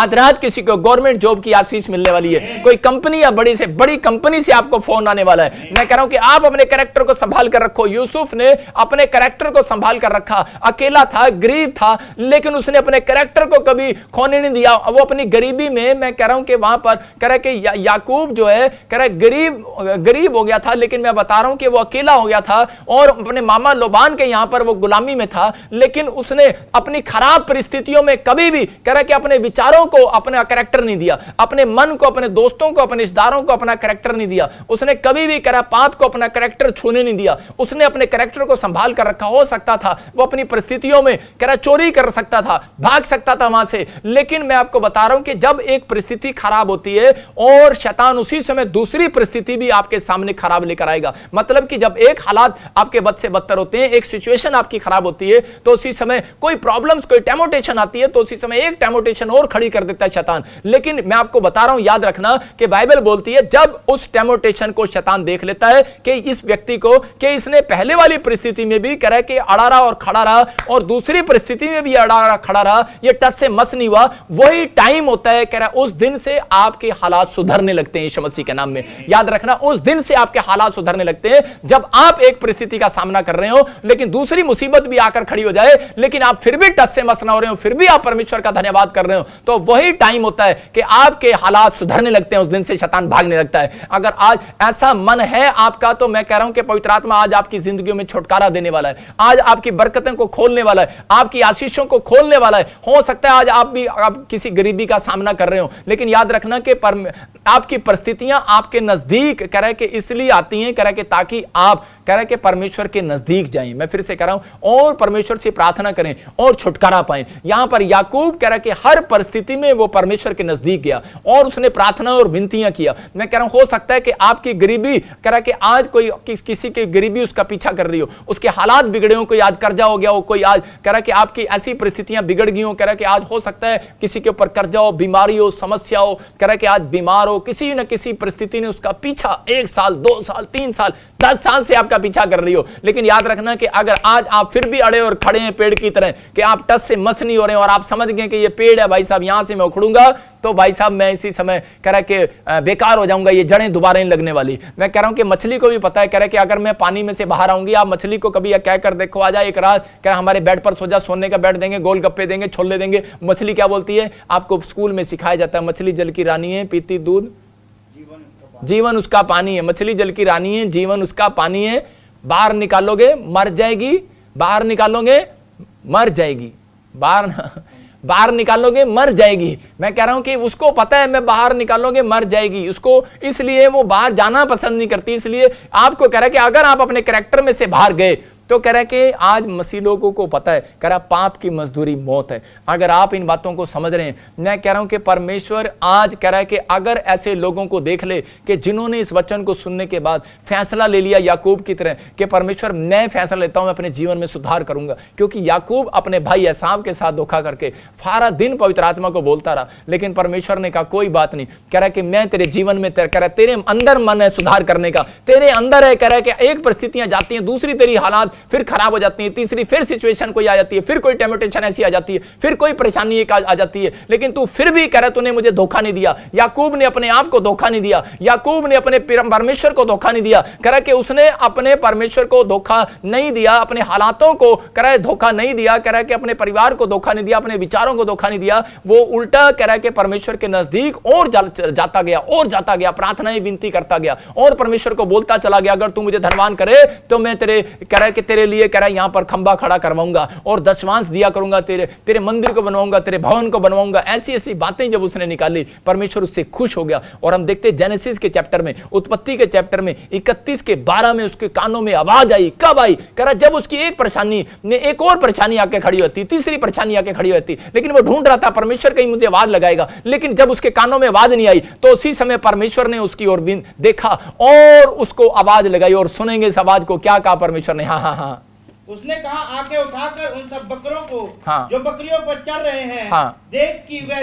आज रात किसी को गवर्नमेंट जॉब की आशीष मिलने वाली है, कोई कंपनी या बड़ी से बड़ी कंपनी से आपको फोन आने वाला है। मैं कह रहा हूं कि आप अपने कैरेक्टर को संभाल कर रखो। यूसुफ ने अपने कैरेक्टर को संभाल कर रखा, अकेला था, गरीब था, लेकिन उसने अपने कैरेक्टर को कभी खोने नहीं दिया। वो अपनी गरीबी में, मैं कह रहा हूं कि वहां पर कह रहा है कि याकूब जो है कह रहा है गरीब हो गया था, लेकिन मैं बता रहा हूं कि वो अकेला हो गया था और अपने मामा लोबान के यहां पर वो गुलामी में था, लेकिन उसने अपनी खराब परिस्थितियों में कभी भी कह रहा है कि अपने विचारों को अपना कैरेक्टर नहीं दिया, अपने मन को, अपने दोस्तों को, अपने रिश्तेदारों को अपना कैरेक्टर नहीं दिया। उसने कभी भी कह रहा पाप को अपना कैरेक्टर छूने नहीं दिया। उसने अपने कैरेक्टर को संभाल कर रखा। हो सकता था वो अपनी परिस्थितियों में कह रहा चोरी कर सकता था, भाग सकता था वहां से, लेकिन मैं आपको बता रहा हूं कि जब एक परिस्थिति खराब होती है और शैतान उसी समय दूसरी परिस्थिति भी आपके सामने खराब लेकर आएगा। मतलब कि जब एक हालात आपके बद से बदतर होते हैं, एक सिचुएशन आपकी खराब होती है, तो उसी समय कोई प्रॉब्लम्स, कोई टेमोटेशन आती है, तो उसी समय एक टेमोटेशन और खड़ी कर देता है शैतान। लेकिन मैं आपको बता रहा हूं, याद रखना कि बाइबल बोलती है जब उस टेमोटेशन को शैतान देख लेता है कि इस व्यक्ति को कि इसने पहले वाली परिस्थिति में भी कह रहा है कि अड़ा रहा और खड़ा रहा और दूसरी परिस्थिति में भी अड़ा रहा खड़ा रहा, ये टस से मस नहीं हुआ, वही टाइम होता है कह रहा उस दिन से आपके हालात सुधरने लगते हैं। यीशु मसीह के नाम में याद रखना, उस दिन से आपके हालात सुधरने लगते हैं जब आप एक परिस्थिति का सामना कर रहे हो, लेकिन दूसरी मुसीबत भी आकर खड़ी हो जाए, लेकिन आप फिर भी टस से मस ना हो रहे हो, फिर भी आप परमेश्वर का धन्यवाद कर रहे हो, तो वही टाइम होता है कि आपके हालात सुधरने लगते हैं। उस दिन से शैतान भागने लगता है। अगर आज ऐसा मन है आपका, तो मैं कह रहा हूं कि पवित्र आत्मा आज आपकी जिंदगी में छुटकारा देने वाला है, आज आपकी बरकतें को खोलने वाला है, आपकी आशीषों को खोलने वाला है। हो सकता है आज आप किसी गरीबी का सामना कर रहे हो, लेकिन याद रखना कि आपकी परिस्थितियां आपके नजदीक कह रहे कि इसलिए आती हैं, कह रहे कि ताकि आप कह रहे कि परमेश्वर के नजदीक जाएं। मैं फिर से कह रहा हूं, और परमेश्वर से प्रार्थना करें और छुटकारा पाएं। यहां पर याकूब कह रहा कि हर परिस्थिति में वो परमेश्वर के नजदीक गया और उसने प्रार्थना और विनतियां किया। मैं कह रहा हूं, हो सकता है कि आपकी गरीबी कह रहा कि आज कोई किसी की गरीबी उसका पीछा कर रही हो, उसके हालात बिगड़े हो, कोई आज कर्जा हो गया हो, कोई आज कह रहा कि आपकी ऐसी परिस्थितियां बिगड़ गई हो, कह रहा कि आज हो सकता है किसी के ऊपर कर्जा हो, बीमारी हो, समस्या हो, कह रहा कि आज बीमार हो, किसी न किसी परिस्थिति ने उसका पीछा 1 साल 2 साल 3 साल 10 साल से आपका पीछा कर रही हो। लेकिन याद रखना कि अगर आज आप फिर भी अड़े और खड़े हैं पेड़ की तरह, कि आप टस से मस नहीं हो रहे हैं और आप समझ गए कि ये पेड़ है भाई साहब, यहां से मैं उखड़ूंगा तो भाई साहब मैं इसी समय कह रहा कि बेकार हो जाऊंगा, ये जड़ें दोबारा नहीं लगने वाली। मैं कह रहा हूं कि मछली को भी पता है, कह रहा कि अगर मैं पानी में से बाहर आऊंगी, आप मछली को कभी कह कर देखो, आ जाए एक रात कह हमारे बेड पर सो जा, सोने का बेड देंगे, गोलगप्पे देंगे, छोले देंगे। मछली क्या बोलती है? आपको स्कूल में सिखाया जाता है, मछली जल की रानी है, पीती दूध जीवन उसका पानी है। मछली जल की रानी है, जीवन उसका पानी है, बाहर निकालोगे मर जाएगी, बाहर निकालोगे मर जाएगी, बाहर निकालोगे मर जाएगी। मैं कह रहा हूं कि उसको पता है मैं बाहर निकालोगे मर जाएगी, उसको इसलिए वो बाहर जाना पसंद नहीं करती। इसलिए आपको कह रहा है कि अगर आप अपने कैरेक्टर में से बाहर गए तो कह रहा है कि आज मसीह लोगों को पता है, कह रहा पाप की मजदूरी मौत है। अगर आप इन बातों को समझ रहे हैं, मैं कह रहा हूं कि परमेश्वर आज कह रहा है कि अगर ऐसे लोगों को देख ले कि जिन्होंने इस वचन को सुनने के बाद फैसला ले लिया याकूब की तरह कि परमेश्वर मैं फैसला लेता हूं, मैं अपने जीवन में सुधार करूंगा। क्योंकि याकूब अपने भाई एसाव के साथ धोखा करके सारा दिन पवित्र आत्मा को बोलता रहा, लेकिन परमेश्वर ने कहा कोई बात नहीं, कह रहा है कि मैं तेरे जीवन में कह रहा है तेरे अंदर मन है सुधार करने का, तेरे अंदर है। कह रहा है कि एक परिस्थितियां जाती हैं, दूसरी तेरी हालात फिर खराब हो जाती है, तीसरी फिर सिचुएशन कोई आ जाती है, फिर कोई टेम्पटेशन ऐसी आ जाती है, फिर कोई परेशानी एक आ जाती है, लेकिन तू फिर भी कह रहा तूने मुझे धोखा नहीं दिया। याकूब ने अपने आप को धोखा नहीं दिया, याकूब ने अपने परमेश्वर को धोखा नहीं दिया। कह रहा कि उसने अपने परमेश्वर को धोखा नहीं दिया, अपने हालातों को कह रहा है धोखा नहीं दिया, कह रहा है कि अपने परिवार को धोखा नहीं दिया, अपने विचारों को धोखा नहीं दिया। वो उल्टा कह रहा है कि परमेश्वर के नजदीक और जाता गया और जाता गया, प्रार्थनाएं विनती करता गया और परमेश्वर को बोलता चला गया अगर तू मुझे धनवान करे तो मैं तेरे कह रहा है कि तेरे लिए कह रहा है यहां पर खंबा खड़ा करवाऊंगा और दशमांश दिया करूंगा, तेरे मंदिर को बनवाऊंगा, तेरे भवन को बनवाऊंगा। ऐसी ऐसी बातें जब उसने निकाली, परमेश्वर उससे खुश हो गया। और हम देखते जेनेसिस के चैप्टर में, उत्पत्ति के चैप्टर में 31 के 12 में उसके कानों में आवाज आई। कब आई? कह रहा जब उसकी एक परेशानी ने एक और परेशानी आके खड़ी होती, तीसरी परेशानी आके खड़ी होती, लेकिन वो ढूंढ रहा था परमेश्वर कहीं मुझे आवाज लगाएगा, लेकिन जब उसके कानों में आवाज नहीं आई तो उसी समय परमेश्वर ने उसकी ओर देखा और उसको आवाज लगाई। और सुनेंगे इस आवाज को, क्या कहा परमेश्वर ने? हाँ हाँ हाँ, उसने कहा आंखें उठाकर उन सब बकरों को हाँ। जो बकरियों पर चढ़ रहे हैं हाँ। देख कि वे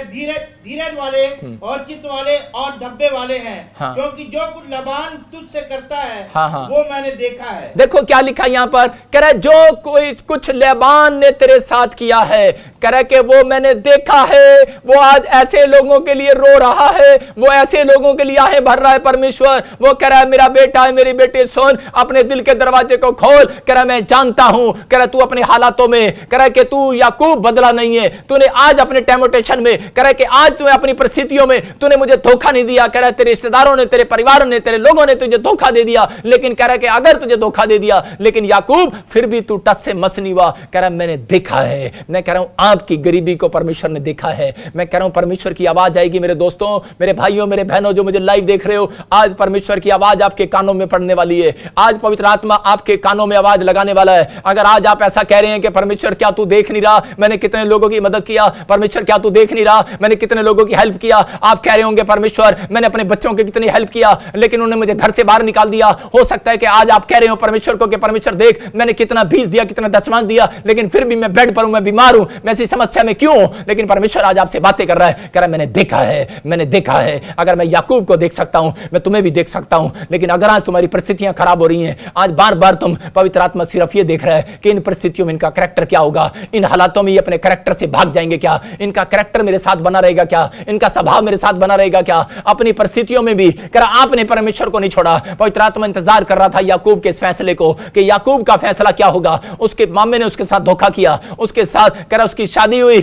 धीरज वाले और चित्त वाले और धब्बे वाले हैं। हाँ। क्योंकि जो कुछ लबान तुझसे करता है हाँ, हाँ। वो मैंने देखा है। देखो क्या लिखा यहाँ पर, कह रहा है जो कोई कुछ लेबान ने तेरे साथ किया है, कह रहा है कि वो मैंने देखा है। वो आज ऐसे लोगों के लिए रो रहा है, वो ऐसे लोगों के लिए आहें भर रहा है परमेश्वर। वो कह रहा है मेरा बेटा है, मेरी बेटी सुन, अपने दिल के दरवाजे को खोल। कह रहा है मैं जानता हूं, कह रहा है तू अपने हालातों में, कह रहा है कि तू याकूब बदला नहीं है। तूने आज अपने टेम्पटेशन में, कह रहा है कि आज तूने अपनी परिस्थितियों में तूने मुझे धोखा नहीं दिया। कह रहा है तेरे रिश्तेदारों ने, तेरे परिवार ने, तेरे लोगों ने तुझे धोखा दे दिया, लेकिन कह रहा है कि अगर तुझे धोखा दे दिया, लेकिन याकूब फिर भी तू टस से मस नहीं हुआ। कह रहा है मैंने देखा है। मैं कह रहा हूं आपकी गरीबी को परमेश्वर ने देखा है। मैं कह रहा हूं परमेश्वर की आवाज आएगी मेरे दोस्तों, मेरे भाइयों, मेरे बहनों जो मुझे लाइव देख रहे हो, आज परमेश्वर की आवाज आपके कानों में पड़ने वाली है। आज पवित्र आत्मा आपके कानों में आवाज लगाने वाला है। अगर आज आप ऐसा कह रहे हैं कि परमेश्वर क्या तू देख नहीं रहा, मैंने कितने लोगों की मदद किया, परमेश्वर क्या तू देख नहीं रहा, मैंने कितने लोगों की हेल्प किया। आप कह रहे होंगे परमेश्वर मैंने अपने बच्चों की कितनी हेल्प किया, लेकिन उन्होंने मुझे घर से बाहर निकाल दिया। हो सकता है कि आज आप कह रहे हो परमेश्वर को कि परमेश्वर देख मैंने कितना बीज दिया, कितना दशमांश दिया, लेकिन फिर भी मैं बेड पर हूं, मैं बीमार हूं, मैं ऐसी समस्या में क्यों हूं। लेकिन परमेश्वर आज आपसे बातें कर रहा है, कह रहा है मैंने देखा है, मैंने देखा है। अगर मैं याकूब को देख सकता हूं, मैं तुम्हें भी देख सकता हूं। लेकिन अगर आज तुम्हारी परिस्थितियां खराब हो रही हैं, आज बार बार तुम पवित्र आत्मा सिर्फ ये देख रहा है कि इन परिस्थितियों में इनका करैक्टर क्या होगा, इन हालातों में ये अपने करैक्टर से भाग जाएंगे क्या, इनका करैक्टर मेरे साथ बना रहेगा क्या, इनका स्वभाव मेरे साथ बना रहेगा क्या। अपनी परिस्थितियों में भी कह रहा आपने परमेश्वर को नहीं छोड़ा। पवित्र आत्मा इंतजार कर रहा था याकूब के इस फैसले को कि याकूब का फैसला क्या होगा। उसके मामे ने उसके साथ धोखा किया, उसके साथ कह रहा उसकी शादी हुई,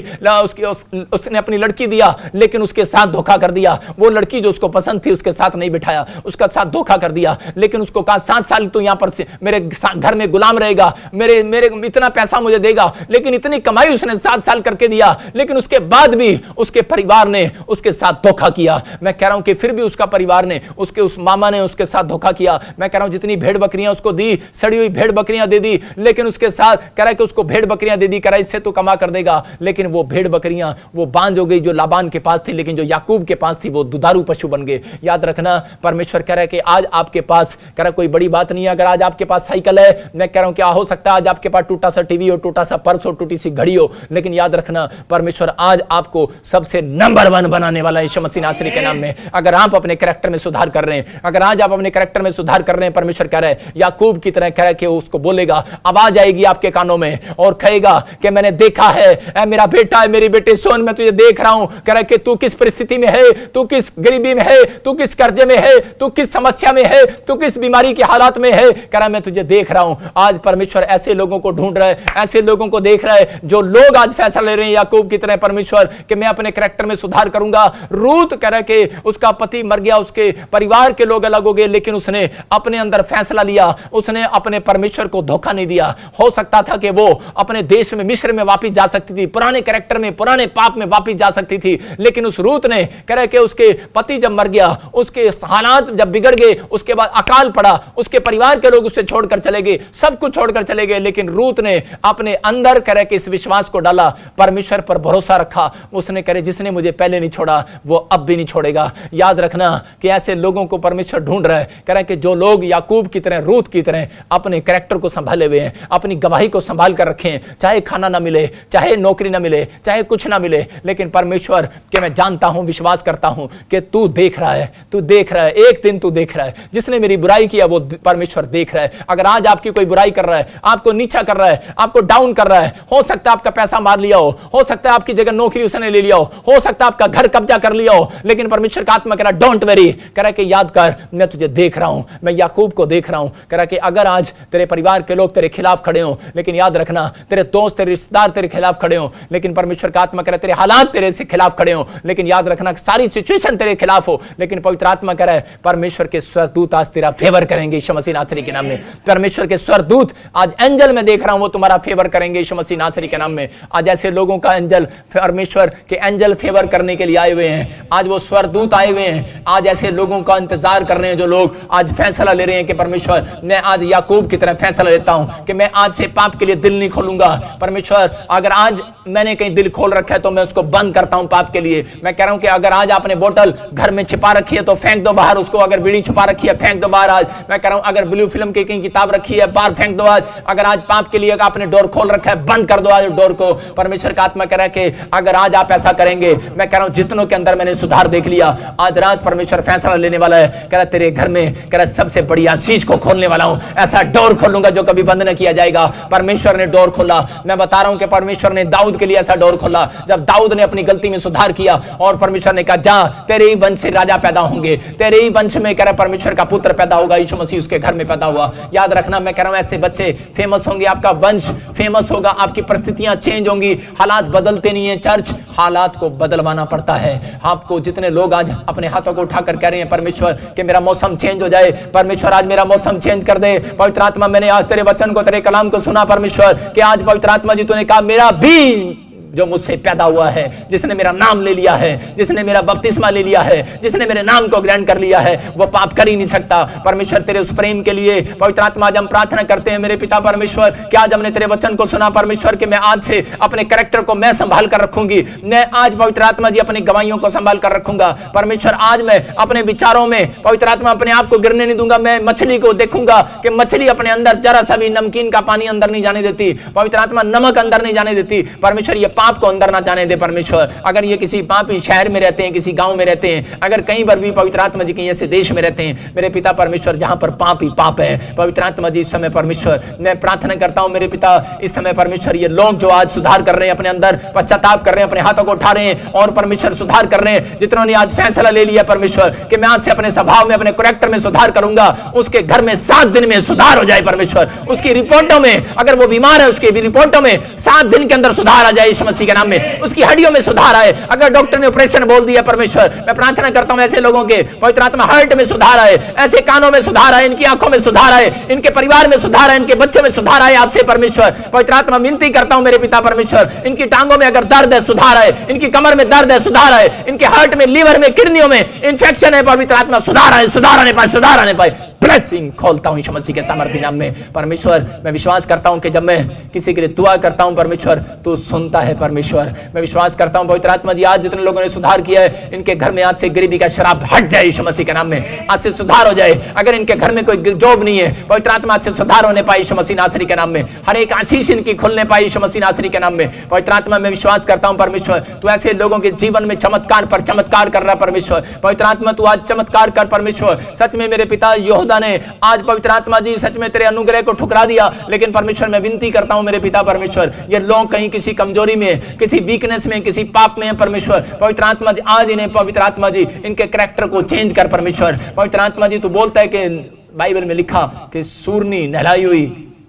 उसने अपनी लड़की दिया, लेकिन उसके साथ धोखा कर दिया। वो लड़की जो उसको पसंद थी उसके साथ नहीं बिठाया, उसका साथ धोखा कर दिया। लेकिन उसको कहा 7 साल तो यहां पर मेरे घर में गुलाम रहेगा, मेरे इतना पैसा मुझे देगा। लेकिन इतनी कमाई उसने 7 साल करके दिया, लेकिन उसके बाद भी उसके परिवार ने उसके साथ धोखा किया। मैं कह रहा हूं कि फिर भी उसका परिवार ने, उसके उस मामा ने उसके साथ धोखा किया। मैं कह रहा हूं जितनी भेड़ बकरियां उसको दी, सड़ी हुई भेड़ बकरियां दे दी, लेकिन उसके साथ कह रहा है कि उसको भेड़ बकरियां दे दी, कह रहा है इससे तो कमा कर देगा। लेकिन वो भेड़ बकरियां वो बांझ हो गई जो लाबान के पास थी, लेकिन जो याकूब के पास थी वो दुधारू पशु बन गए। याद रखना परमेश्वर कह रहा है कि आज आपके पास, कह रहा कोई बड़ी बात नहीं है अगर आज आपके पास साइकिल है। मैं कह रहा हूं क्या हो सकता है आज आपके पास टूटा सा टीवी हो, टूटा सा पर्स हो, टूटी सी घड़ी हो, लेकिन याद रखना परमेश्वर आज आपको सबसे नंबर 1 बनाने वाला है यीशु मसीह नासरी के नाम में। अगर आप अपने कैरेक्टर में सुधार कर रहे हैं, अगर आज आप अपने कैरेक्टर में सुधार कर रहे हैं, परमेश्वर कह रहा है याकूब की तरह कह रहा है कि उसको बोलेगा, आवाज आएगी आपके कानों में और कहेगा कि मैंने देखा है, ऐ मेरा बेटा है, मेरी बेटी सुन, मैं तुझे देख रहा हूं। कह रहा है कि तू किस परिस्थिति में है, तू किस गरीबी में है, तू किस कर्जे में है, तू किस समस्या में है, तू किस बीमारी के हालात में है, कह रहा मैं तुझे देख रहा हूं। आज परमेश्वर ऐसे लोगों को ढूंढ रहा है, ऐसे लोगों को देख रहा है जो लोग आज फैसला ले रहे हैं याकूब की तरह परमेश्वर कि मैं अपने कैरेक्टर में सुधार करूंगा। रूत कह रहा कि उसका पति मर गया, उसके परिवार के लोग अलग हो गए, लेकिन उसने अपने अंदर फैसला लिया, उसने अपने परमेश्वर को धोखा नहीं दिया। हो सकता था कि वो अपने देश में मिस्र में वापस जा सकती थी, पुराने कैरेक्टर में, पुराने पाप में वापस जा सकती थी, लेकिन उस रूत ने कह रहा कि उसके पति जब मर गया, उसके हालात जब बिगड़ गए, उसके बाद अकाल पड़ा, उसके परिवार के लोग उससे छोड़कर चले गए, सब कुछ छोड़कर चले गए, लेकिन रूत ने अपने अंदर कह रहा कि इस विश्वास को डाला, परमेश्वर पर भरोसा रखा। उसने कह रहे जिसने मुझे पहले नहीं छोड़ा वो अब भी नहीं छोड़ेगा। याद रखना कि ऐसे लोगों को परमेश्वर ढूंढ रहा है, कह रहा है कि जो लोग याकूब की तरह, रूत की तरह अपने कैरेक्टर को संभाले हुए हैं, अपनी गवाही को संभाल कर रखे हैं, चाहे खाना ना मिले, चाहे नौकरी ना मिले, चाहे कुछ ना मिले, लेकिन परमेश्वर के मैं जानता हूं, विश्वास करता हूं कि तू देख रहा है, तू देख रहा है, एक दिन तू देख रहा है। जिसने मेरी बुराई किया वो परमेश्वर देख रहा है। अगर आज आपकी कोई बुराई कर रहा है, आपको नीचा कर रहा है, आपको डाउन कर रहा है, हो सकता है आपका पैसा मार लिया हो सकता है आपकी जगह नौकरी उसने ले लिया हो सकता है आपका घर कब्जा कर लिया हो, लेकिन परमेश्वर का आत्मा कह रहा डोंट वेरी, कह रहा कि याद कर मैं तुझे देख रहा हूं, मैं याकूब को देख रहा हूं। कह रहा कि अगर आज तेरे परिवार के लोग तेरे खिलाफ खड़े हो, लेकिन याद रखना तेरे दोस्त, तेरे रिश्तेदार तेरे खिलाफ खड़े हो, लेकिन परमेश्वर का आत्मा कह रहा है तेरे हालात तेरे से खिलाफ खड़े हो, लेकिन याद रखना सारी सिचुएशन तेरे खिलाफ हो, लेकिन पवित्र आत्मा कह रहा है परमेश्वर के स्वर्गदूत आज तेरा फेवर करेंगे यीशु मसीह नासरी के नाम में। परमेश्वर के स्वर्गदूत आज एंजल में देख रहा हूं वो तुम्हारा फेवर करेंगे यीशु मसीह नासरी के नाम में। आज ऐसे लोगों का एंजल, परमेश्वर के एंजल फेवर करने के लिए आए हुए हैं, आज वो स्वर्गदूत आए हुए हैं, आज ऐसे लोगों का इंतजार कर रहे हैं जो लोग आज फैसला ले रहे हैं कि परमेश्वर मैं आज याकूब की तरह फैसला लेता हूं कि मैं आज से पाप के लिए दिल नहीं खोलूंगा। परमेश्वर अगर आज मैंने कहीं दिल खोल रखा है तो मैं उसको बंद करता हूं पाप के लिए। मैं कह रहा हूं कि अगर आज आपने बोतल घर में छिपा रखी है तो फेंक दो बाहर उसको, अगर बीड़ी छिपा रखी है फेंक दो बाहर। आज मैं कह रहा हूं अगर ब्लू फिल्म की कहीं किताब रखी है बाहर फेंक दो। आज अगर आज पाप के लिए आपने डोर खोल रखा है, बंद कर दो आज डोर को। परमेश्वर का आत्मा कह रहा है कि अगर आज आप ऐसा करेंगे, मैं कह रहा हूं जितनों के अंदर मैंने सुधार देख लिया, आज रात परमेश्वर फैसला लेने वाला है। कह रहा तेरे घर में कह रहा सबसे बड़ी आशीष को खोलने वाला हूं, ऐसा डोर खोलूंगा जो कभी बंद न किया जाएगा। परमेश्वर ने डोर खोला। मैं बता रहा हूं कि परमेश्वर ने दाऊद के लिए ऐसा डोर खोला। जब दाऊद ने अपनी गलती में सुधार किया और परमेश्वर ने कहा जा तेरे ही वंश से राजा पैदा होंगे, तेरे ही वंश में कह रहा परमेश्वर का पुत्र पैदा होगा। यीशु मसीह उसके घर में पैदा हुआ। याद रखना, मैं कह रहा हूं ऐसे बच्चे फेमस होंगे, आपका वंश फेमस होगा, आपकी परिस्थितियां चेंज होंगी। हालात बदलते नहीं है चर्च, हालात को बदलवाना पड़ता है। आपको जितने लोग आज अपने हाथों को उठाकर कह रहे हैं परमेश्वर कि मेरा मौसम चेंज हो जाए, परमेश्वर आज मेरा मौसम चेंज कर दे। पवित्र आत्मा, मैंने आज तेरे वचन को, तेरे कलाम को सुना परमेश्वर कि आज पवित्र आत्मा जी तूने कहा मेरा भी जो मुझसे पैदा हुआ है, जिसने मेरा नाम ले लिया है, जिसने मेरा बपतिस्मा ले लिया है, जिसने मेरे नाम को ग्रहण कर लिया है, वो पाप कर ही नहीं सकता। परमेश्वर तेरे उस प्रेम के लिए पवित्र आत्मा आज हम प्रार्थना करते हैं मेरे पिता परमेश्वर कि आज हमने तेरे वचन को सुना परमेश्वर कि मैं आज से अपने कैरेक्टर को मैं संभाल कर रखूंगी। मैं आज पवित्र आत्मा जी अपनी गवाहियों को संभाल कर रखूंगा परमेश्वर। आज मैं अपने विचारों में पवित्र आत्मा अपने आप को गिरने नहीं दूंगा। मैं मछली को देखूंगा कि मछली अपने अंदर जरा सा भी नमकीन का पानी अंदर नहीं जाने देती, पवित्र आत्मा नमक अंदर नहीं जाने देती। परमेश्वर ये पाप को अंदर ना जाने दे परमेश्वर। अगर ये किसी पापी शहर में रहते हैं, किसी गांव में रहते हैं, अगर कहीं पर भी पवित्र आत्मा जी कहीं ऐसे देश में रहते हैं मेरे पिता परमेश्वर जहां पर पाप ही पाप है, पवित्र आत्मा जी इस समय परमेश्वर मैं प्रार्थना करता हूं मेरे पिता इस समय परमेश्वर ये लोग जो आज सुधार कर रहे हैं, अपने अंदर पश्चाताप कर रहे हैं, अपने हाथों को उठा रहे हैं और परमेश्वर सुधार कर रहे हैं, जितनों ने आज फैसला ले लिया परमेश्वर कि मैं आज से अपने स्वभाव में, अपने कैरेक्टर में सुधार करूंगा, उसके घर में 7 दिन में सुधार हो जाए परमेश्वर। उसकी रिपोर्टों में, अगर वो बीमार है उसकी भी रिपोर्टों में 7 दिन के अंदर सुधार आ जाए यीशु मसीह के नाम में। उसकी हड्डियों में सुधार आए। अगर डॉक्टर ने ऑपरेशन बोल दिया परमेश्वर, मैं प्रार्थना करता हूं ऐसे लोगों के पवित्र आत्मा हार्ट में सुधार आए, ऐसे कानों में सुधार आए, इनकी आंखों में सुधार आए, इनके परिवार में सुधार आए, इनके बच्चे में सुधार आए। आपसे परमेश्वर पवित्र आत्मा विनती करता हूं मेरे पिता परमेश्वर, इनकी टांगों में अगर दर्द है सुधार आए, इनकी कमर में दर्द है सुधार आए, इनके हार्ट में, लीवर में, किडनियों में इन्फेक्शन है पवित्र आत्मा सुधार आए, सुधार आने पाए, सुधार आने पाए। ब्लेसिंग खोलता हूं यीशु मसीह के सामर्थ्य नाम में परमेश्वर। मैं विश्वास करता हूं कि जब मैं किसी के लिए दुआ करता हूं परमेश्वर तो सुनता है परमेश्वर। मैं विश्वास करता हूं पवित्र आत्मा जी आज जितने लोगों ने सुधार किया है इनके घर में आज से गरीबी का शराब हट जाए यीशु मसीह के नाम में, आज से सुधार हो जाए। अगर इनके घर में कोई जॉब नहीं है पवित्र आत्मा आज से सुधार होने पाए यीशु मसीह नासरी के नाम में, हर एक आशीष इनकी खुलने पाए यीशु मसीह नासरी के नाम में। पवित्र आत्मा मैं विश्वास करता हूं परमेश्वर तू ऐसे लोगों के जीवन में चमत्कार पर चमत्कार कर रहा परमेश्वर। पवित्र आत्मा तू आज चमत्कार कर परमेश्वर। सच में मेरे पिता यहूदा ने आज पवित्र आत्मा जी सच में तेरे अनुग्रह को ठुकरा दिया, लेकिन परमेश्वर मैं विनती करता हूं मेरे पिता परमेश्वर ये लोग कहीं किसी कमजोरी में, किसी वीकनेस में, किसी पाप में है परमेश्वर। पवित्र आत्मा जी आज इन्हें पवित्र आत्मा जी इनके कैरेक्टर को चेंज कर परमेश्वर। पवित्र आत्मा जी तू बोलता है कि बाइबल में लिखा कि सूरनी नहलाई हुई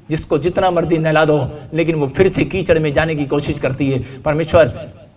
जिसको जितना मर्जी नहला दो लेकिन वो फिर से कीचड़ में जाने की कोशिश करती है परमेश्वर।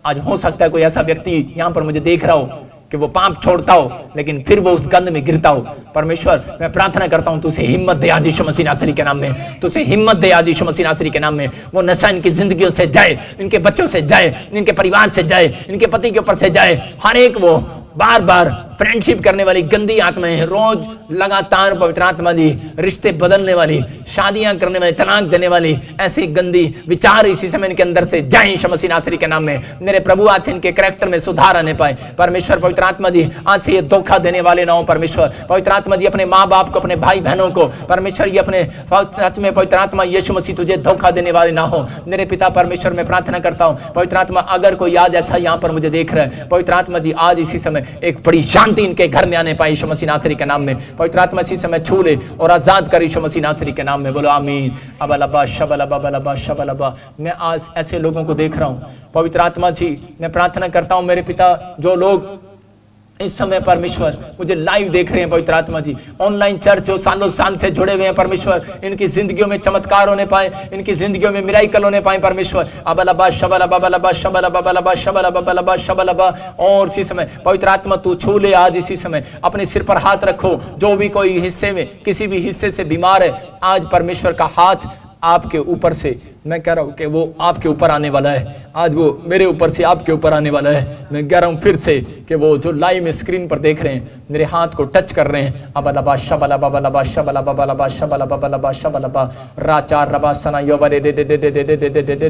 आज हो सकता है कोई ऐसा व्यक्ति यहां पर मुझे देख रहा हो कि वो पाप छोड़ता हो लेकिन फिर वो उस गंध में गिरता हो परमेश्वर। मैं प्रार्थना करता हूं तुझे हिम्मत दे आज यीशु मसीह नासरी के नाम में, तुझे हिम्मत दे आज यीशु मसीह नासरी के नाम में। वो नशा इनकी जिंदगियों से जाए, इनके बच्चों से जाए, इनके परिवार से जाए, इनके पति के ऊपर से जाए। हर एक वो बार बार फ्रेंडशिप करने वाली गंदी आत्माएं, रोज लगातार पवित्र आत्मा जी रिश्ते बदलने वाली, शादियां करने वाली, तलाक देने वाली ऐसी गंदी विचार इसी समय इनके अंदर से जाए यीशु मसीह नासरी के नाम में। मेरे प्रभु आज से इनके कैरेक्टर में सुधार आने पाए परमेश्वर। पवित्र आत्मा जी आज से ये धोखा देने वाले ना हो परमेश्वर। पवित्र आत्मा जी अपने माँ बाप को, अपने भाई बहनों को परमेश्वर ये अपने सच में पवित्र आत्मा यीशु मसीह तुझे धोखा देने वाले ना हो मेरे पिता परमेश्वर। मैं प्रार्थना करता हूँ पवित्र आत्मा अगर कोई आज ऐसा यहाँ पर मुझे देख रहा है पवित्र आत्मा जी आज इसी समय एक बड़ी शांति इनके घर में आने पाए यीशु मसीह नासरी के नाम में। पवित्र आत्मा इसी समय छू ले और आजाद कर यीशु मसीह नासरी के नाम में। बोलो आमीन। अबलबा शबलबा बलबा शबलबा। मैं आज ऐसे लोगों को देख रहा हूँ पवित्र आत्मा जी मैं प्रार्थना करता हूँ मेरे पिता जो लोग इस समय परमेश्वर मुझे लाइव देख रहे हैं पवित्र आत्मा जी, ऑनलाइन चर्च जो सालों साल से जुड़े हुए हैं परमेश्वर, इनकी जिंदगियों में चमत्कार होने पाए, इनकी जिंदगियों में मिराइकल होने पाए परमेश्वर। अबलबा शबलबा बलबा शबलबा बलबा शबलबा बलबा शबलबा। और इसी समय पवित्र आत्मा तू छू ले आज इसी समय, अपने सिर पर हाथ रखो। जो भी कोई हिस्से में किसी भी हिस्से से बीमार है आज परमेश्वर का हाथ आपके ऊपर से, मैं कह रहा हूं कि वो आपके ऊपर आने वाला है। आज वो मेरे ऊपर से आपके ऊपर आने वाला है। मैं कह रहा हूं फिर से कि वो जो लाइव में स्क्रीन पर देख रहे हैं मेरे हाथ को टच कर रहे हैं। अबलबा शबलबा बलबा शबलबा बलबा शबलबा बलबा शबलबा राचार रबा सना योबरे दे दे दे दे दे दे दे दे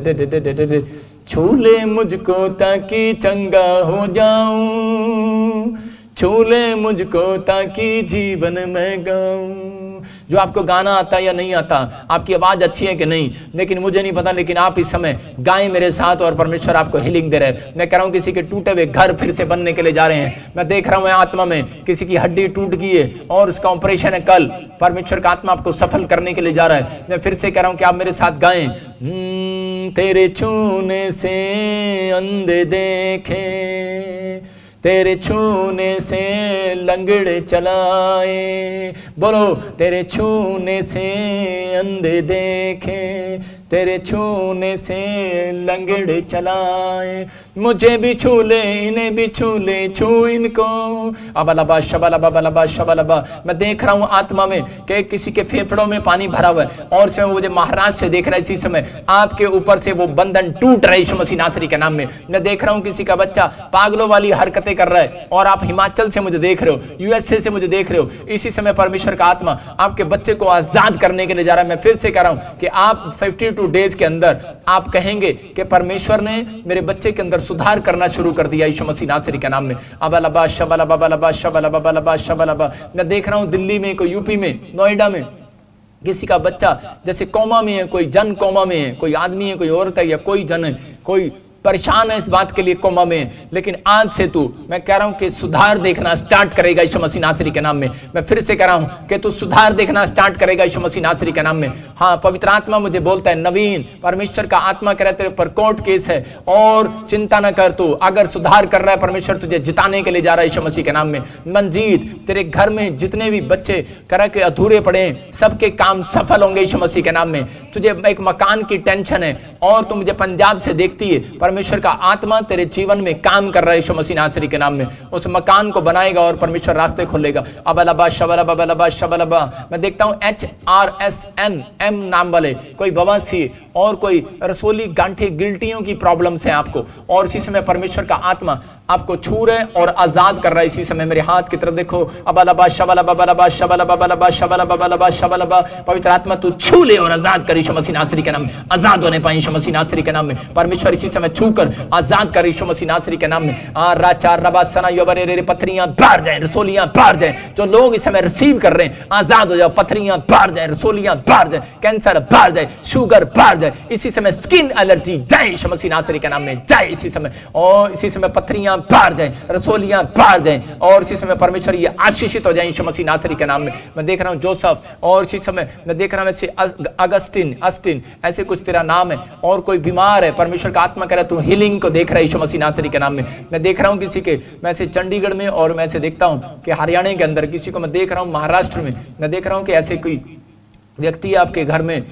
दे दे दे दे। छू ले मुझको ताकि चंगा हो जाऊं, छू ले मुझको ताकि जीवन में गाऊं, जो आपको गाना आता है या नहीं आता, आपकी आवाज अच्छी है कि नहीं, लेकिन मुझे नहीं पता, लेकिन आप इस समय गाएं मेरे साथ और परमेश्वर आपको हीलिंग दे रहे हैं। मैं कह रहा हूं किसी के टूटे हुए घर फिर से बनने के लिए जा रहे हैं। मैं देख रहा हूं आत्मा में किसी की हड्डी टूट गई है और उसका ऑपरेशन है कल। परमेश्वर का आत्मा आपको सफल करने के लिए जा रहा है। मैं फिर से कह रहा हूं कि आप मेरे साथ गाएं, तेरे छूने से अंधे देखे, तेरे छूने से लंगड़े चलाए, बोलो तेरे छूने से अंधे देखे, तेरे छूने से लंगड़े चलाए, मुझे भी छू ले इन्हें भी छू ले, छू इनको, अबलबा शबलबा बलबा शबलबा। मैं देख रहा हूं आत्मा में कि किसी के फेफड़ों में पानी भरा हुआ है और से मुझे महाराज से देख रहा है इसी समय आपके ऊपर से वो बंधन टूट रहा है यीशु मसीह नासरी के नाम में। मैं देख रहा हूं किसी का बच्चा पागलों वाली हरकतें कर रहा है और आप हिमाचल से मुझे देख रहे हो, यूएसए से मुझे देख रहे हो। इसी समय परमेश्वर का आत्मा आपके बच्चे को आजाद करने के लिए जा रहा है। मैं फिर से कह रहा हूं कि आप 52 डेज के अंदर आप कहेंगे कि परमेश्वर ने मेरे बच्चे के अंदर सुधार करना शुरू कर दिया यीशु मसीह नासरी के नाम में। अबलबा शबलबा बलबा शबलबा बलबा शबलबा। मैं देख रहा हूं दिल्ली में, कोई यूपी में, नोएडा में किसी का बच्चा जैसे कोमा में है, कोई जन कोमा में है, कोई आदमी है, कोई औरत है या कोई जन है, कोई परेशान है इस बात के लिए कोमा में, लेकिन आज से तू, मैं कह रहा हूं कि सुधार देखना स्टार्ट करेगा यीशु मसीह नासरी के नाम में। मैं फिर से कह रहा हूं कि तू सुधार देखना स्टार्ट करेगा यीशु मसीह नासरी के नाम में। हाँ, पवित्र आत्मा मुझे बोलता है नवीन, परमेश्वर का आत्मा कह रहा है तेरे पर कोर्ट केस है और चिंता न कर, तू अगर सुधार कर रहा है परमेश्वर तुझे जिताने के लिए जा रहा है यीशु मसीह के नाम में। मंजीत, तेरे घर में जितने भी बच्चे कह के अधूरे पड़े सबके काम सफल होंगे यीशु मसीह के नाम में। तुझे एक मकान की टेंशन है और तू मुझे पंजाब से देखती है, परमेश्वर का आत्मा तेरे जीवन में काम कर रहा है यीशु मसीह नासरी के नाम में। उस मकान को बनाएगा और परमेश्वर रास्ते खोलेगा। अबलबा शबलबा बलबा शबलबा। मैं देखता हूं HRSNM नाम वाले कोई बवासीर और कोई रसोली गांठे गिल्टियों की प्रॉब्लम्स है आपको, और इसी समय परमेश्वर का आत्मा आपको छू रहे और आजाद कर रहा है। इसी समय मेरे हाथ की तरफ देखो, अबलबा शबलबा बलबा शबलबा बलबा शबलबा बलबा शबलबा। पवित्र आत्मा तू छू ले और आजाद कर यीशु मसीह नासरी के नाम में। आजाद होने पाए यीशु मसीह नासरी के नाम में। परमेश्वर इसी समय छूकर आजाद कर यीशु मसीह नासरी के नाम में। राचार रबा सना योबरे रे, पथरियां बाहर जाए, रसोलियां बाहर जाए। जो लोग इस समय रिसीव कर रहे हैं आजाद हो जाओ, पथरियां बाहर जाए, रसोलियां बाहर जाए, कैंसर बाहर जाए, शुगर बाहर जाए। इसी समय स्किन एलर्जी जाए यीशु मसीह नासरी के नाम में, जाए इसी समय। और इसी समय पथरियां बाहर जाए, रसोलियां बाहर जाए, और इसी समय परमेश्वर ये आशीषित हो जाए यीशु मसीह नासरी के नाम में। मैं देख रहा हूं जोसेफ, और इसी समय मैं देख रहा हूं ऐसे अगस्टिन ऐसे कुछ तेरा नाम है, और कोई बीमार है, परमेश्वर का आत्मा कह रहा है तू हीलिंग को देख रहा है यीशु मसीह नासरी के नाम में। मैं देख रहा हूं किसी के, मैं ऐसे चंडीगढ़ में और मैं ऐसे देखता हूं कि हरियाणा के अंदर किसी को मैं देख रहा हूं, महाराष्ट्र में मैं देख रहा हूं कि ऐसे कोई व्यक्ति आपके घर में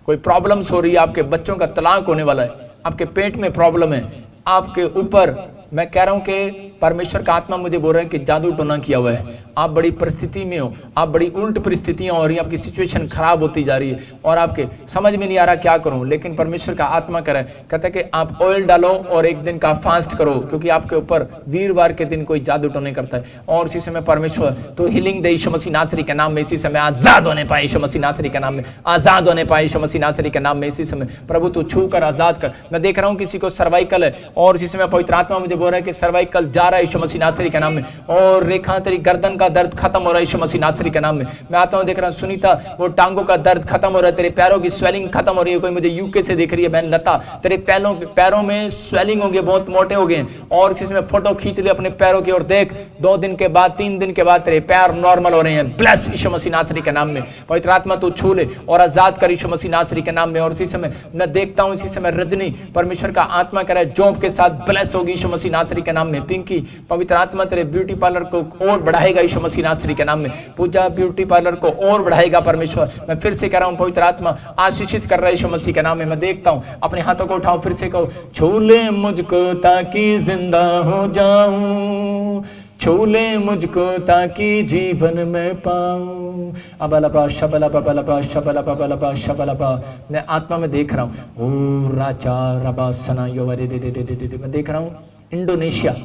कोई प्रॉब्लम्स हो रही है, आपके बच्चों का तलाक होने वाला है, आपके पेट में प्रॉब्लम है, आपके ऊपर मैं कह रहा हूं कि परमेश्वर का आत्मा मुझे बोल रहा है कि जादू टोना किया हुआ है, आप बड़ी परिस्थिति में हो, आप बड़ी उल्ट परिस्थितियां हो रही हैं, आपकी सिचुएशन खराब होती जा रही है और आपके समझ में नहीं आ रहा क्या करूं, लेकिन परमेश्वर का आत्मा कह रहा है, कहता है कि आप ऑयल डालो और एक दिन का फास्ट करो, क्योंकि आपके ऊपर वीरवार के दिन कोई जादू टोने करता है। और इसी समय परमेश्वर तो हीलिंग दे यीशु मसीह नासरी के नाम में। इसी समय आजाद होने पाए यीशु मसीह नासरी के नाम में, आजाद होने पाए यीशु मसीह नासरी के नाम में। इसी समय प्रभु तू छू कर आजाद कर। मैं देख रहा हूं किसी को सर्वाइकल है और इसी समय पवित्र आत्मा मुझे बोल रहा है कि सर्वाइकल जा रहा है यीशु मसीह नासरी के नाम में, और रेखा तेरी गर्दन का दर्द खत्म हो रहा है यीशु मसीह नासरी के नाम में। मैं आता हूं देख रहा हूं सुनीता, वो टांगों का दर्द खत्म हो रहा है, तेरे पैरों की स्वेलिंग खत्म हो रही है। कोई मुझे यूके से देख रही है बहन लता, तेरे पैरों में स्वेलिंग हो गई, बहुत मोटे हो गए, और इसमें फोटो खींच ले अपने पैरों की और देख 2 दिन के बाद 3 दिन के बाद तेरे पैर नॉर्मल हो रहे हैं। ब्लेस यीशु मसीह नासरी के नाम में। पवित्र आत्मा तू छू ले और आजाद कर यीशु मसीह नासरी के नाम में। और इसी समय मैं देखता हूं इसी समय रजनी, परमेश्वर का आत्मा कह रहा है जॉब के साथ ब्लेस होगी यीशु मसीह नासरी के नाम में। पिंकी, पवित्र आत्मा तेरे ब्यूटी पार्लर को और बढ़ाएगा यीशु मसीह नासरी के नाम में। पूजा ब्यूटी पार्लर को और बढ़ाएगा परमेश्वर। मैं फिर से कह रहा हूं पवित्र आत्मा आशीषित कर रहा है यीशु मसीह के नाम में। मैं देखता हूं, अपने हाथों को उठाओ, फिर से कहो, छू ले मुझको ताकि जिंदा हो जाऊं, छू ले मुझको ताकि जीवन में पाऊं। अबलबा शबलबा बलबा शबलबा बलबा शबलबा। मैं आत्मा में देख रहा हूं, ओ राजा रबा सना योवरे दे दे दे दे। मैं देख रहा हूं इंडोनेशिया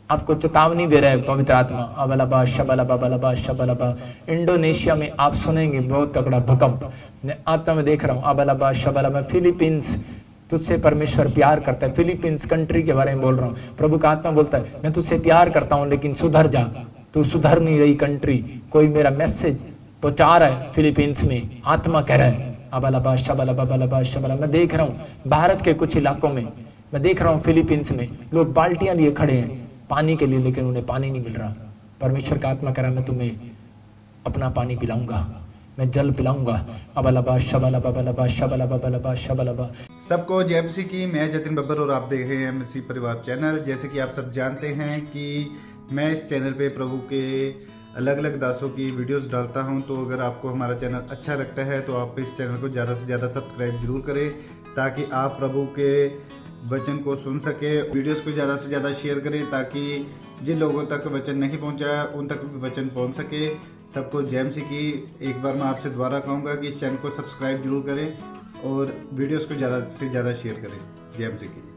आपको चेतावनी दे रहा है पवित्र आत्मा। अबलबा शबलबा बलबा शबलबा। इंडोनेशिया में आप सुनेंगे बहुत तगड़ा भूकंप। मैं आत्मा में देख रहा हूं, अबलबा शबलबा। फिलीपींस, तुझसे परमेश्वर प्यार करता है। फिलीपींस कंट्री के बारे में बोल रहा हूँ। प्रभु का आत्मा बोलता है मैं तुझसे प्यार करता हूँ, लेकिन सुधर जा, तू सुधर नहीं रही कंट्री। कोई मेरा मैसेज प्रचार है फिलीपींस में, आत्मा कह रहा है अबलबा शबलबा शबला। मैं देख रहा हूँ भारत के कुछ इलाकों में, मैं देख रहा हूँ फिलीपींस में लोग बाल्टियां लिए खड़े हैं पानी के लिए, लेकिन उन्हें पानी नहीं मिल रहा। परमेश्वर का आत्मा कह रहा है मैं तुम्हें अपना पानी पिलाऊंगा, मैं जल पिलाऊंगा। अबलबा शबलबा शबलबा। सबको जय मसीह की। मैं जतिन बब्बर और आप देख रहे हैं मसीह परिवार चैनल। जैसे कि आप सब जानते हैं कि मैं इस चैनल पे प्रभु के अलग अलग दासों की वीडियोस डालता हूं, तो अगर आपको हमारा चैनल अच्छा लगता है तो आप इस चैनल को ज़्यादा से ज़्यादा सब्सक्राइब जरूर करें, ताकि आप प्रभु के वचन को सुन सके। वीडियोस को ज़्यादा से ज़्यादा शेयर करें ताकि जिन लोगों तक वचन नहीं पहुंचा उन तक भी वचन पहुंच सके। सबको जय मसीह की। एक बार मैं आपसे दोबारा कहूँगा कि इस चैनल को सब्सक्राइब जरूर करें और वीडियोस को ज़्यादा से ज़्यादा शेयर करें। जय मसीह की।